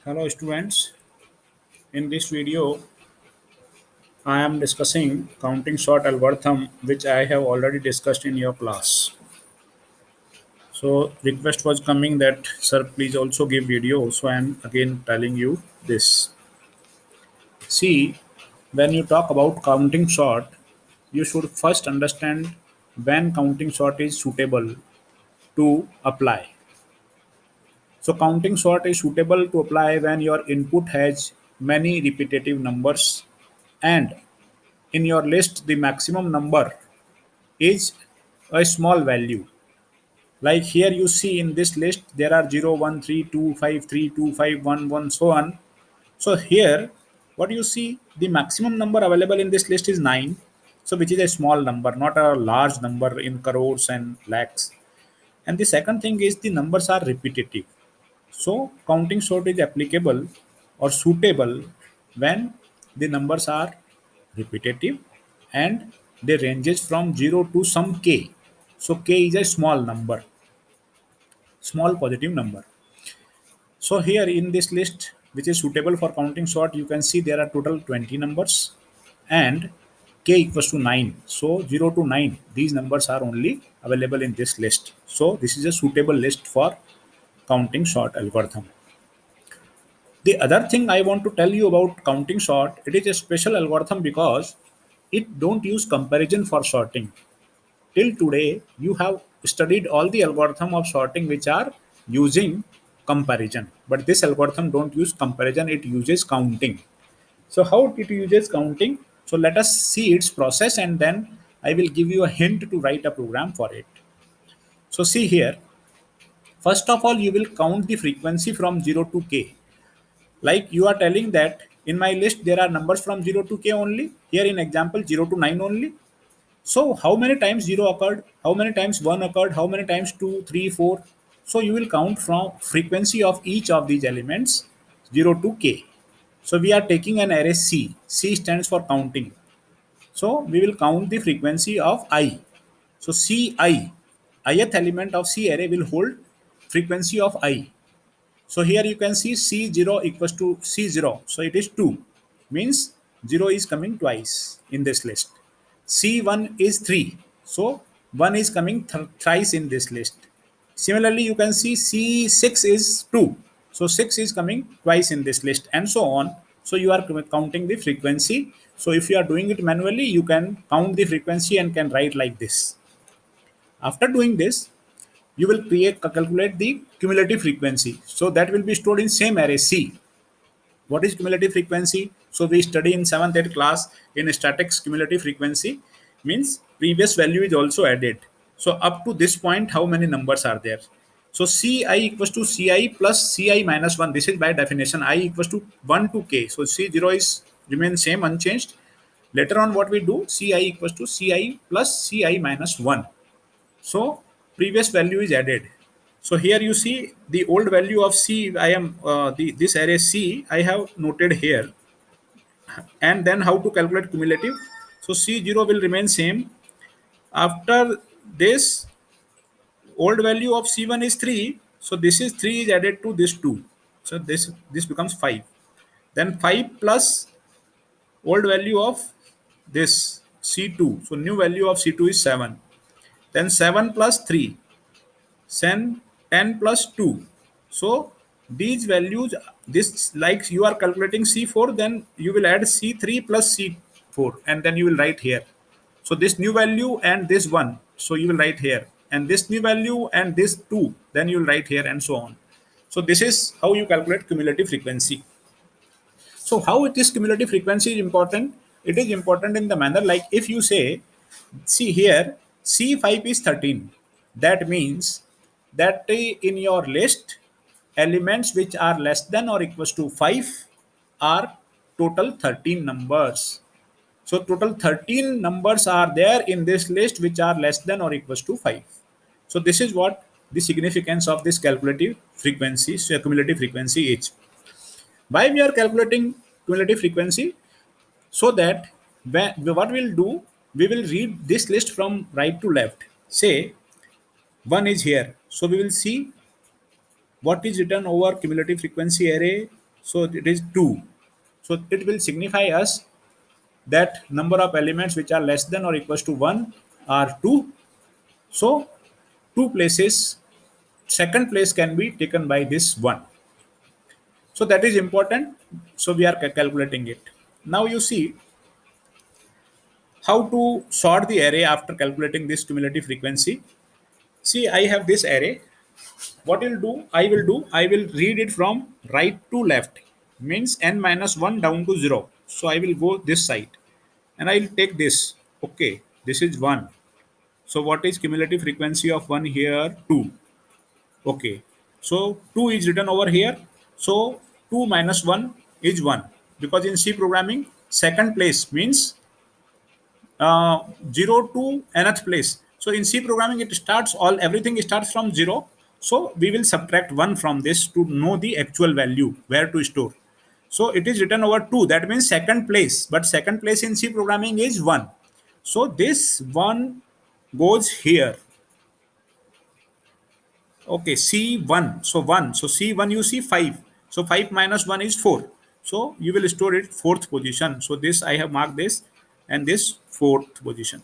Hello students, in this video I am discussing counting sort algorithm which I have already discussed in your class. So request was coming that sir please also give video, so I am again telling you this. See, when you talk about counting sort, you should first understand when counting sort is suitable to apply. So counting sort is suitable to apply when your input has many repetitive numbers and in your list the maximum number is a small value. Like here you see in this list there are 0, 1, 3, 2, 5, 3, 2, 5, 1, 1, so on. So here what you see, the maximum number available in this list is 9, so which is a small number, not a large number in crores and lakhs. And the second thing is the numbers are repetitive. So counting sort is applicable or suitable when the numbers are repetitive and they ranges from 0 to some k. So k is a small number, small positive number. So here in this list which is suitable for counting sort, you can see there are total 20 numbers and k equals to 9. So 0 to 9, these numbers are only available in this list. So this is a suitable list for counting sort algorithm. The other thing I want to tell you about counting sort, it is a special algorithm because it don't use comparison for sorting. Till today, you have studied all the algorithm of sorting which are using comparison. But this algorithm don't use comparison, it uses counting. So how it uses counting? So let us see its process and then I will give you a hint to write a program for it. So see here, first of all, you will count the frequency from 0 to k. Like you are telling that in my list there are numbers from 0 to k only, here in example 0 to 9 only. So how many times 0 occurred, how many times 1 occurred, how many times 2, 3, 4? So you will count from frequency of each of these elements 0 to k. So we are taking an array c. C stands for counting. So we will count the frequency of I. So ci, ith element of c array will hold frequency of I. So here you can see C0 equals to C0. So it is 2. Means 0 is coming twice in this list. C1 is 3. So 1 is coming thrice in this list. Similarly, you can see C6 is 2. So 6 is coming twice in this list and so on. So you are counting the frequency. So if you are doing it manually, you can count the frequency and can write like this. After doing this, you will calculate the cumulative frequency. So that will be stored in same array C. What is cumulative frequency? So we study in 7th 8th class in statics, cumulative frequency means previous value is also added. So up to this point, how many numbers are there? So Ci equals to Ci plus Ci minus 1. This is by definition. I equals to 1 to k. So C0 is remain same unchanged. Later on what we do, Ci equals to Ci plus Ci minus 1. So previous value is added. So here you see the old value of C. I am this array C I have noted here, and then how to calculate cumulative. So C0 will remain same. After this, old value of C1 is 3. So this is 3 is added to this 2. So this becomes 5. Then 5 plus old value of this C2. So new value of C2 is 7. Then 7 plus 3. Then 10 plus 2. So these values, this like you are calculating C4, then you will add C3 plus C4 and then you will write here. So this new value and this one, so you will write here, and this new value and this 2, then you will write here and so on. So this is how you calculate cumulative frequency. So how it is cumulative frequency is important? It is important in the manner like if you say, see here, C5 is 13. That means that in your list, elements which are less than or equals to 5 are total 13 numbers. So total 13 numbers are there in this list which are less than or equals to 5. So this is what the significance of this calculative frequency, so cumulative frequency is. Why we are calculating cumulative frequency? So that what we'll do, we will read this list from right to left. Say 1 is here. So we will see what is written over cumulative frequency array. So it is 2. So it will signify us that number of elements which are less than or equals to 1 are 2. So 2 places, second place can be taken by this 1. So that is important. So we are calculating it. Now you see how to sort the array after calculating this cumulative frequency. See, I have this array. What I will read it from right to left, means n minus 1 down to 0. So I will go this side and I'll take this. Okay, this is 1. So what is cumulative frequency of 1 here? 2. Okay, so 2 is written over here. So 2 minus 1 is 1, because in C programming, second place means 0 to nth place. So in C programming, it starts all everything starts from 0. So we will subtract 1 from this to know the actual value where to store. So it is written over 2. That means second place. But second place in C programming is 1. So this 1 goes here. Okay, C1. So 1. So C1 you see 5. So 5 minus 1 is 4. So you will store it fourth position. So this I have marked this and this fourth position.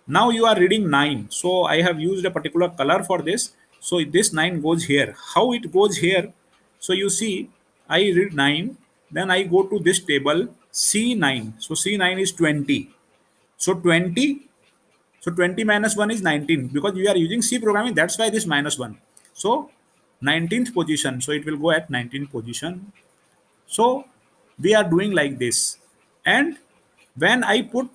Now you are reading 9. So I have used a particular color for this. So this 9 goes here. How it goes here? So you see, I read 9. Then I go to this table C9. So C9 is 20. So 20, so 20 minus 1 is 19, because we are using C programming. That's why this minus 1. So 19th position. So it will go at 19th position. So we are doing like this. And when I put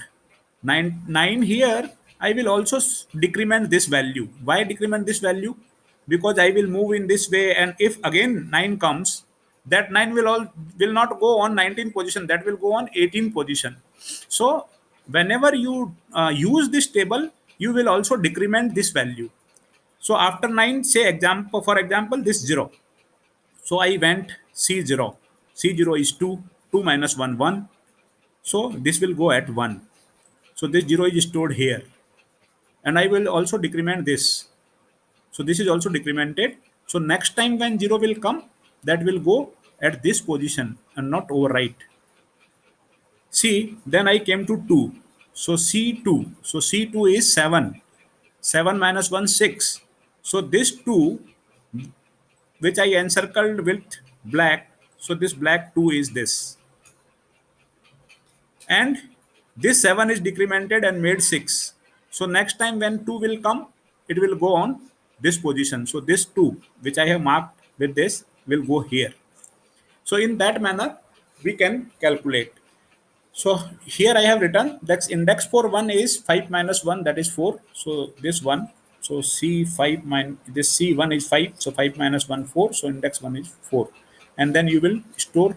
9 here, I will also decrement this value. Why decrement this value? Because I will move in this way. And if again 9 comes, that 9 will not go on 19th position. That will go on 18th position. So whenever you use this table, you will also decrement this value. So after 9, say for example, this 0. So I went C0. C0 is 2. 2 minus 1, 1. So this will go at 1. So this 0 is stored here. And I will also decrement this. So this is also decremented. So next time when 0 will come, that will go at this position and not overwrite. See, then I came to 2. So C2. So C2 is 7. 7 minus 1, 6. So this 2, which I encircled with black. So this black 2 is this. And this 7 is decremented and made 6. So next time when 2 will come, it will go on this position. So this 2, which I have marked with this, will go here. So in that manner, we can calculate. So here I have written that index for 1 is 5 minus 1, that is 4. So this 1. So C5 minus this C1 is 5. So 5 minus 1, 4. So index 1 is 4. And then you will store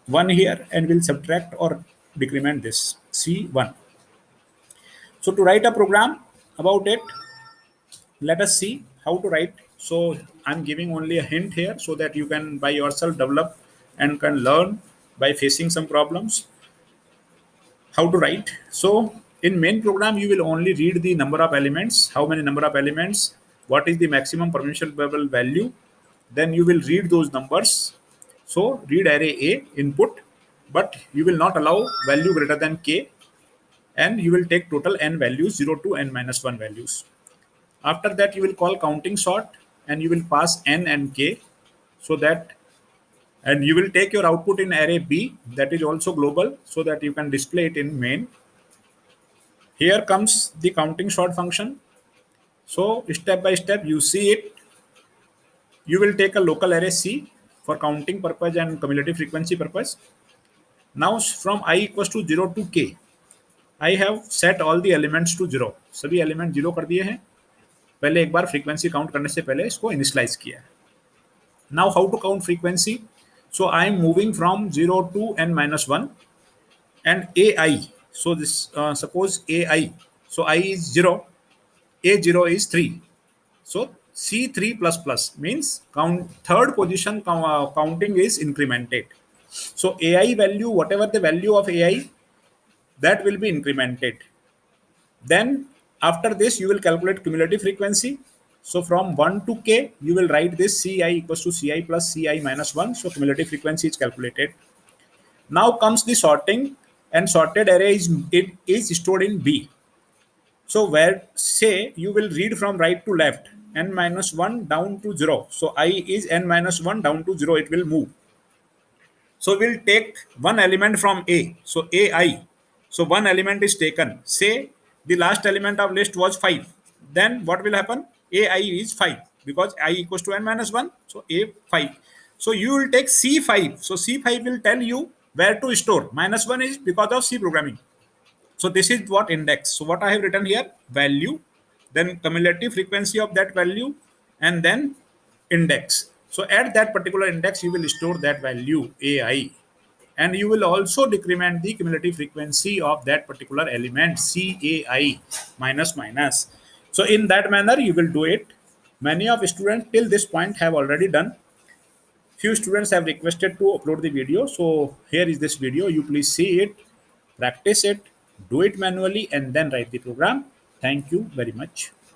1 here and will subtract or decrement this C1. So to write a program about it, let us see how to write. So I'm giving only a hint here so that you can by yourself develop and can learn by facing some problems how to write. So in main program, you will only read the number of elements, how many number of elements, what is the maximum permissible value. Then you will read those numbers. So read array A input, but you will not allow value greater than k, and you will take total n values 0 to n minus 1 values. After that, you will call counting sort and you will pass n and k, so that, and you will take your output in array B, that is also global, so that you can display it in main. Here comes the counting sort function. So step by step you see it. You will take a local array C for counting purpose and cumulative frequency purpose. Now from I equals to 0 to k, I have set all the elements to 0. सभी element 0 कर दिए हैं. पहले एक बार frequency count करने से पहले इसको इनिशियलाइज किया है. Now how to count frequency? So I am moving from 0 to n minus 1 and AI. So this suppose AI. So I is 0, A0 is 3. So C3 plus plus means count third position counting is incremented. So AI value, whatever the value of AI, that will be incremented. Then after this, you will calculate cumulative frequency. So from 1 to k, you will write this Ci equals to Ci plus Ci minus 1. So cumulative frequency is calculated. Now comes the sorting, and sorted array is stored in B. So where say you will read from right to left, n minus 1 down to 0. So I is n minus 1 down to 0, it will move. So we'll take one element from A. So AI. So one element is taken. Say the last element of list was 5. Then what will happen? AI is 5 because I equals to n minus 1. So A 5. So you will take C5. So C5 will tell you where to store. Minus 1 is because of C programming. So this is what index. So what I have written here, value, then cumulative frequency of that value, and then index. So at that particular index, you will store that value AI, and you will also decrement the cumulative frequency of that particular element CAI minus minus. So in that manner, you will do it. Many of students till this point have already done. Few students have requested to upload the video, so here is this video. You please see it, practice it, do it manually, and then write the program. Thank you very much.